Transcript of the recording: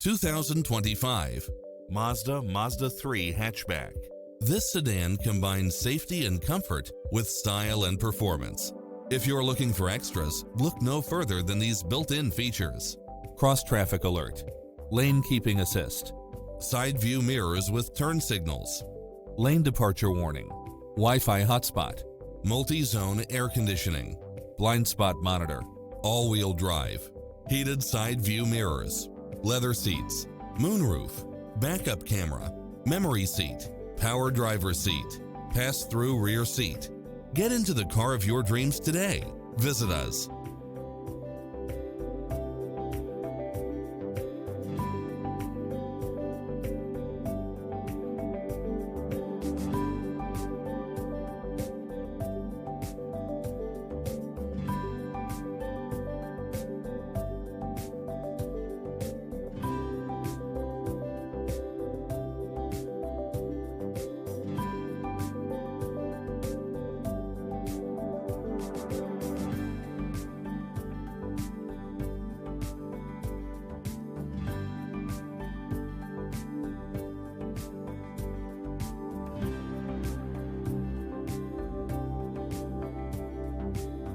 2025 Mazda Mazda3 Hatchback. This sedan combines safety and comfort with style and performance. If you're looking for extras, look no further than these built-in features: cross-traffic alert, lane keeping assist, side view mirrors with turn signals, lane departure warning, Wi-Fi hotspot, multi-zone air conditioning, blind spot monitor, all-wheel drive, heated side view mirrors, leather seats, moonroof, backup camera, memory seat, power driver seat, pass-through rear seat. Get into the car of your dreams today. Visit us.